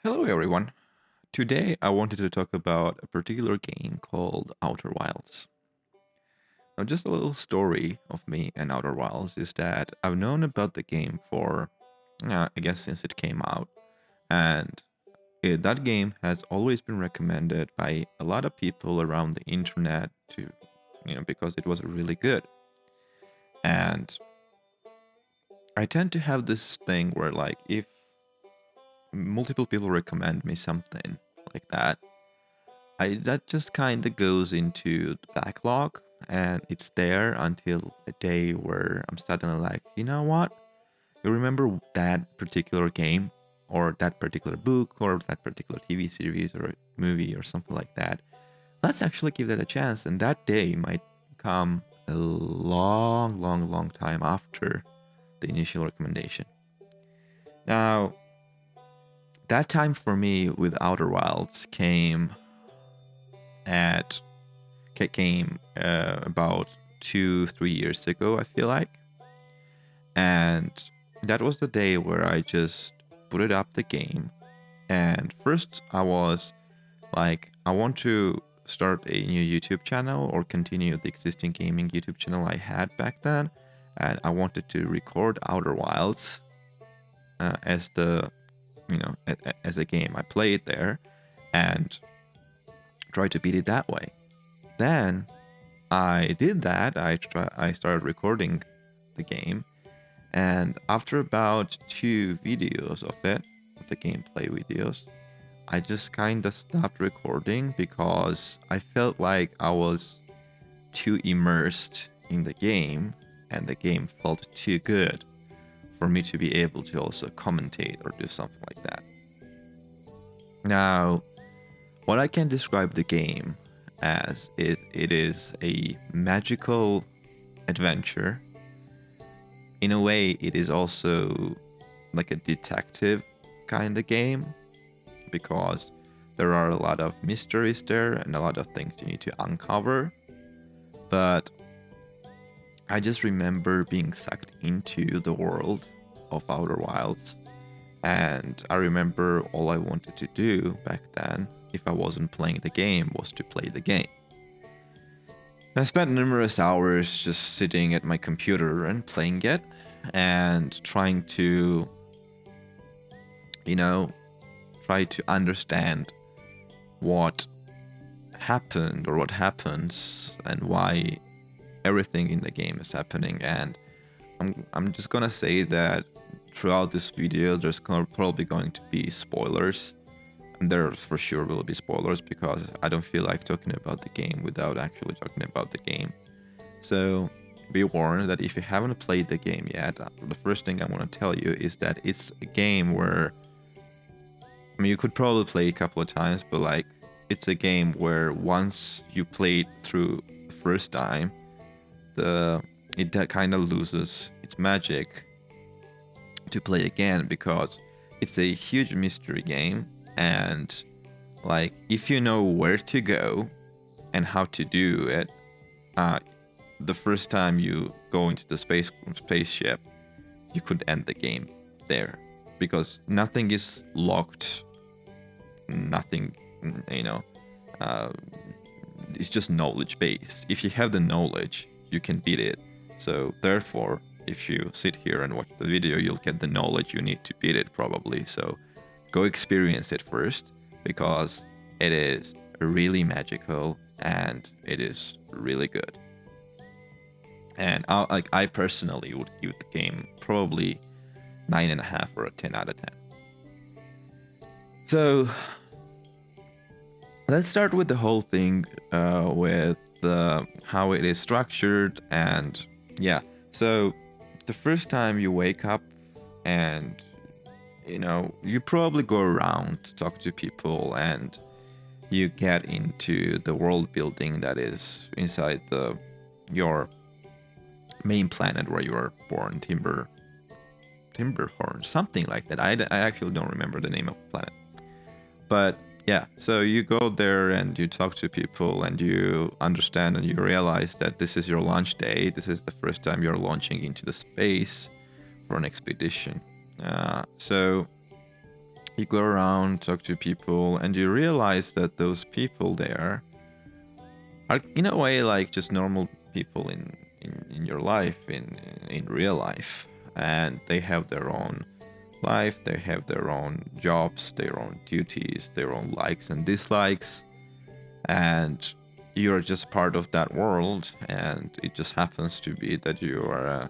Hello, everyone. Today, I wanted to talk about a particular game called Outer Wilds. Now, just a little story of me and Outer Wilds is that I've known about the game for, I guess, since it came out, and that game has always been recommended by a lot of people around the internet because it was really good. And I tend to have this thing where, like, if multiple people recommend me something like that, that just kind of goes into the backlog and it's there until a day where I'm suddenly like, you know what? You remember that particular game or that particular book or that particular TV series or movie or something like that. Let's actually give that a chance. And that day might come a long, long, long time after the initial recommendation. Now, that time for me with Outer Wilds at came about 2-3 years ago, I feel like. And that was the day where I just booted up the game. And first, I was like, I want to start a new YouTube channel or continue the existing gaming YouTube channel I had back then. And I wanted to record Outer Wilds as as a game I played there and try to beat it that way. Then I did that. I started recording the game, and after about 2 videos of it, the gameplay videos, I just kind of stopped recording because I felt like I was too immersed in the game, and the game felt too good for me to be able to also commentate or do something like that. Now, what I can describe the game as is it is a magical adventure. In a way, it is also like a detective kind of game because there are a lot of mysteries there and a lot of things you need to uncover. But I just remember being sucked into the world of Outer Wilds. And I remember all I wanted to do back then, if I wasn't playing the game, was to play the game. I spent numerous hours just sitting at my computer and playing it and trying to, you know, try to understand what happened or what happens and why everything in the game is happening. And I'm just gonna say that throughout this video, there's probably going to be spoilers. And there for sure will be spoilers because I don't feel like talking about the game without actually talking about the game. So be warned that if you haven't played the game yet, the first thing I want to tell you is that it's a game where, I mean, you could probably play a couple of times, but like, it's a game where once you play it through the first time, it kind of loses its magic to play again because it's a huge mystery game, and like, if you know where to go and how to do it, uh, the first time you go into the spaceship, you could end the game there because nothing is locked. Nothing, you know, uh, it's just knowledge based. If you have the knowledge, you can beat it. So therefore, if you sit here and watch the video, you'll get the knowledge you need to beat it probably. So go experience it first because it is really magical and it is really good. And I personally would give the game probably 9.5 or a 10 out of 10. So let's start with the whole thing with how it is structured. And yeah, so the first time you wake up and you probably go around to talk to people and you get into the world building that is inside your main planet where you are born, Timberhorn, something like that. I actually don't remember the name of the planet. But yeah, so you go there and you talk to people and you understand and you realize that this is your launch day. This is the first time you're launching into the space for an expedition. So You go around, talk to people, and you realize that those people there are, in a way, like just normal people in your life, in real life. And they have their own life, they have their own jobs, their own duties, their own likes and dislikes. And you're just part of that world, and it just happens to be that you are a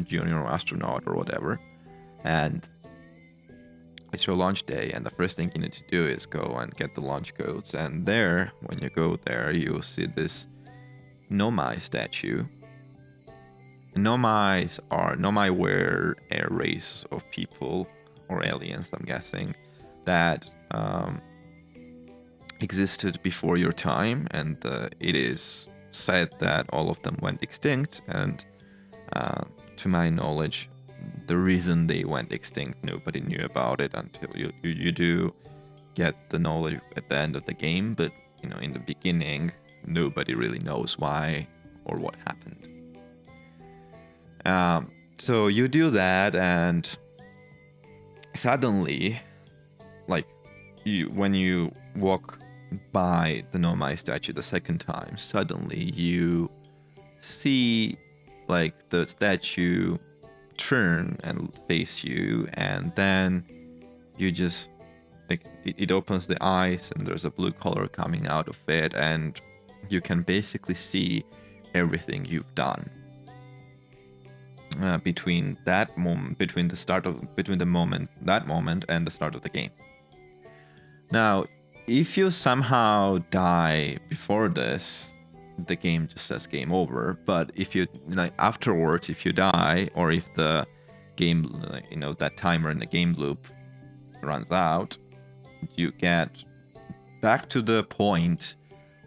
junior astronaut or whatever. And it's your launch day, and the first thing you need to do is go and get the launch codes. And there, when you go there, you'll see this Nomai statue. Nomai were a race of people, or aliens, I'm guessing, that existed before your time, and it is said that all of them went extinct. And to my knowledge, the reason they went extinct, nobody knew about it until you do get the knowledge at the end of the game. But in the beginning, nobody really knows why or what happened. So you do that, and suddenly, like, when you walk by the Nomai statue the second time, suddenly you see like the statue turn and face you, and then you just like it opens the eyes, and there's a blue color coming out of it, and you can basically see everything you've done between that moment, between the moment and the start of the game. Now, if you somehow die before this, the game just says game over. But if you afterwards, if you die, or if the game, that timer in the game loop runs out, you get back to the point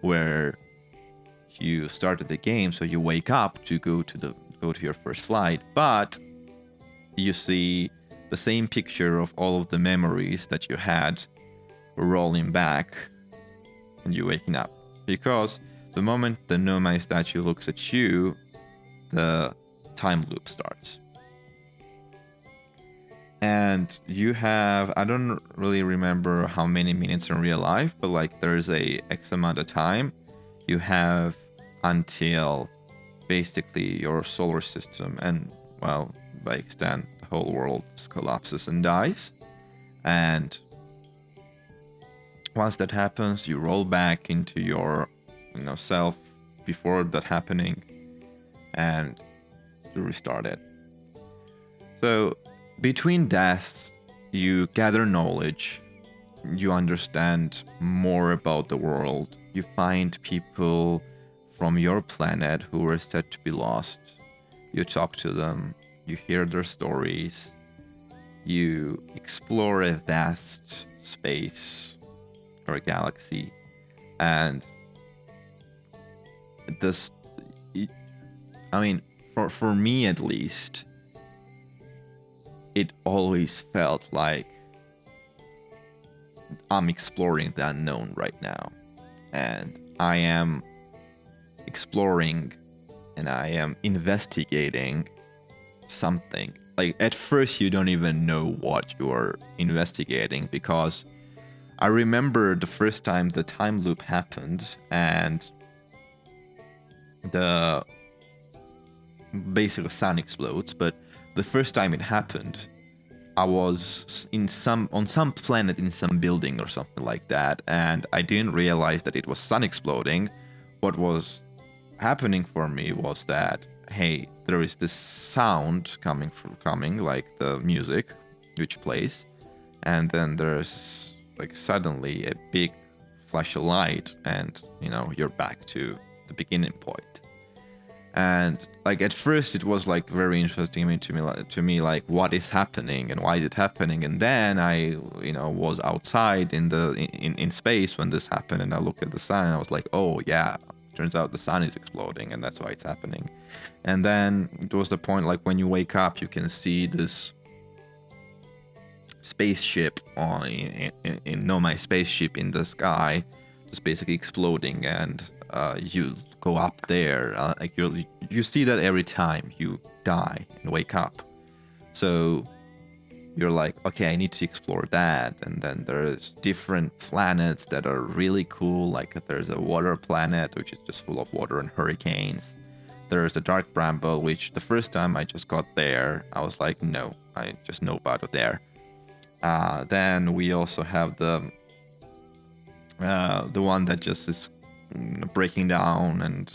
where you started the game. So you wake up to go to your first flight, but you see the same picture of all of the memories that you had rolling back, and you waking up, because the moment the Nomai statue looks at you, the time loop starts. And you have, I don't really remember how many minutes in real life, but like there's a X amount of time you have until basically your solar system, and well, by extent, the whole world collapses and dies. And once that happens, you roll back into your self before that happening, and you restart it. So between deaths, you gather knowledge, you understand more about the world, you find people from your planet who were said to be lost, you talk to them, you hear their stories, you explore a vast space or a galaxy. And this, for me at least, it always felt like I'm exploring the unknown right now, and I am exploring and I am investigating something. Like, at first you don't even know what you're investigating, because I remember the first time the time loop happened, and the sun explodes. But the first time it happened, I was on some planet in some building or something like that, and I didn't realize that it was sun exploding. What was happening for me was that, hey, there is this sound coming like the music which plays, and then there's like suddenly a big flash of light, and you're back to the beginning point. And like at first it was like very interesting to me like what is happening and why is it happening. And then I was outside in space when this happened, and I looked at the sun and I was like, oh yeah, turns out the sun is exploding and that's why it's happening. And then it was the point like when you wake up, you can see this spaceship in Nomai spaceship in the sky just basically exploding, and you go up there, like you see that every time you die and wake up. So you're like, okay, I need to explore that. And then there's different planets that are really cool. Like there's a water planet, which is just full of water and hurricanes. There's the Dark Bramble, which the first time I just got there, I was like, no, I just know about it there. Then we also have the one that just is breaking down and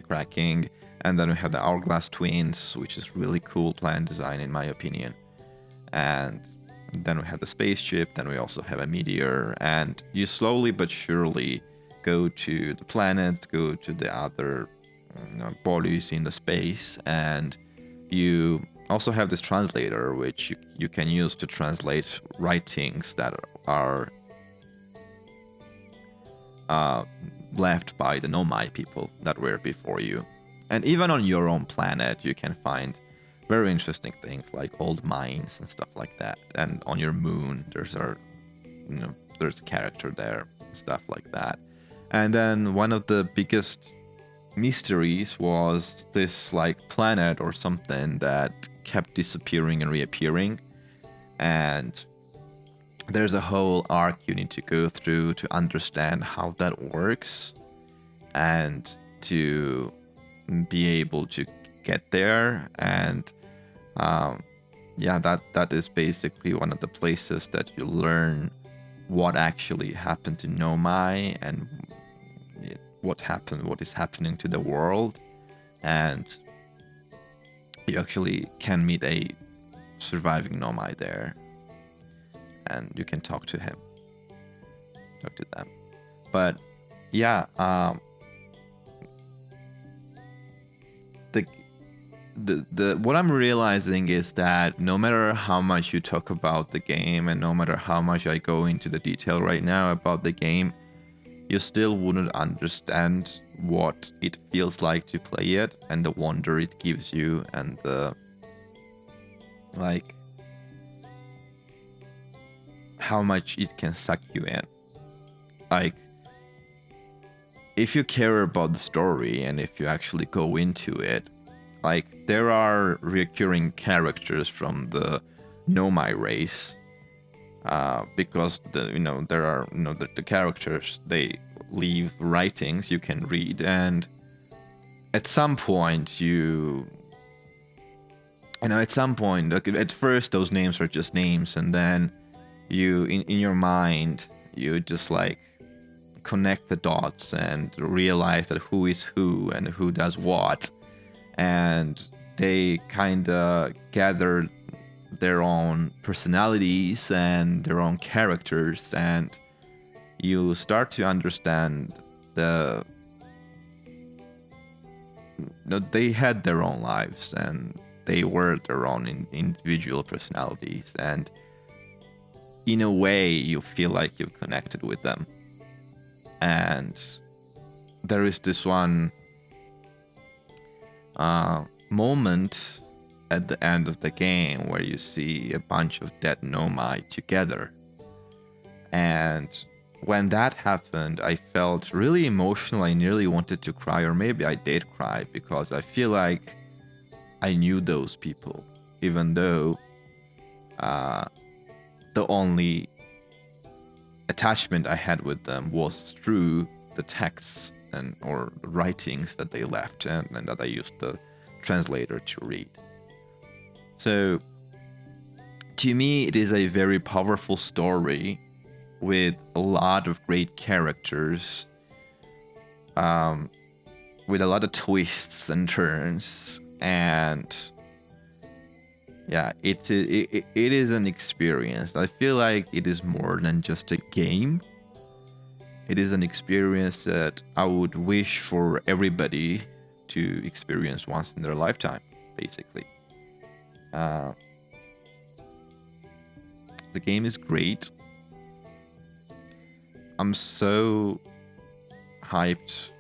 cracking. And then we have the Hourglass Twins, which is really cool planet design in my opinion. And then we have the spaceship, then we also have a meteor, and you slowly but surely go to the planets, go to the other bodies in the space, and you also have this translator which you can use to translate writings that are left by the Nomai people that were before you. And even on your own planet you can find very interesting things like old mines and stuff like that. And on your moon there's a character there, stuff like that. And then one of the biggest mysteries was this like planet or something that kept disappearing and reappearing, and there's a whole arc you need to go through to understand how that works and to be able to get there. And that is basically one of the places that you learn what actually happened to Nomai and what is happening to the world. And you actually can meet a surviving Nomai there, and you can talk to them. But yeah, the what I'm realizing is that no matter how much you talk about the game and no matter how much I go into the detail right now about the game, you still wouldn't understand what it feels like to play it and the wonder it gives you and the like how much it can suck you in. Like if you care about the story and if you actually go into it, like there are recurring characters from the Nomai race, because there are the characters, they leave writings you can read, and at some point at first those names are just names, and then you in your mind you just like connect the dots and realize that who is who and who does what, and they kind of gather their own personalities and their own characters, and you start to understand they had their own lives and they were their own individual personalities, and in a way you feel like you've connected with them. And there is this one moment at the end of the game where you see a bunch of dead Nomai together, and when that happened I felt really emotional. I nearly wanted to cry, or maybe I did cry, because I feel like I knew those people, even though the only attachment I had with them was through the texts or writings that they left and that I used the translator to read. So to me it is a very powerful story with a lot of great characters, with a lot of twists and turns, and yeah, it is an experience. I feel like it is more than just a game. It is an experience that I would wish for everybody to experience once in their lifetime, basically. The game is great. I'm so hyped,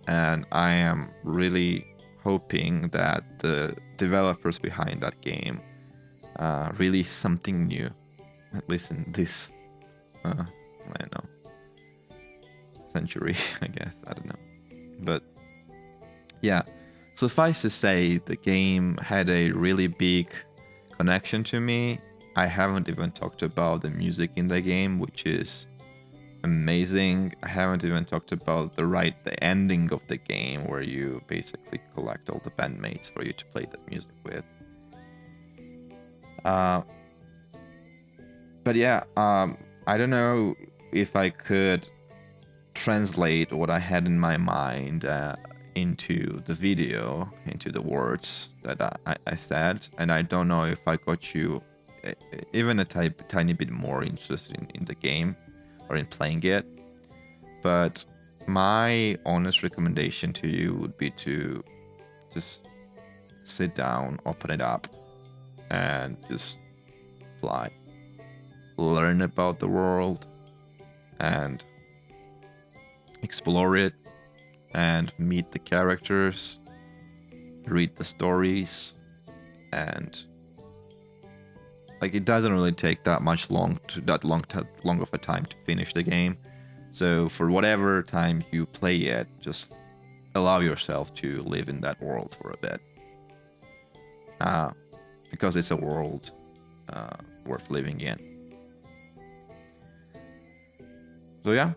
and I am really hoping that the developers behind that game release something new, at least in this I don't know, century. I guess, I don't know, but yeah, suffice to say the game had a really big connection to me, I haven't even talked about the music in the game, which is amazing. I haven't even talked about the ending of the game, where you basically collect all the bandmates for you to play that music with. Uh, but yeah, I don't know if I could translate what I had in my mind into the video, into the words that I said, and I don't know if I got you even a tiny bit more interested in the game or in playing it. But my honest recommendation to you would be to just sit down, open it up, and just fly. Learn about the world and explore it and meet the characters, read the stories, and like it doesn't really take that long of a time to finish the game. So for whatever time you play it, just allow yourself to live in that world for a bit, because it's a world worth living in. So yeah,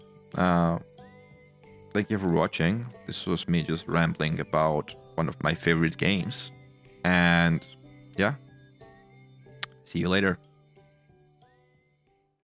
thank you for watching. This was me just rambling about one of my favorite games, and yeah, see you later.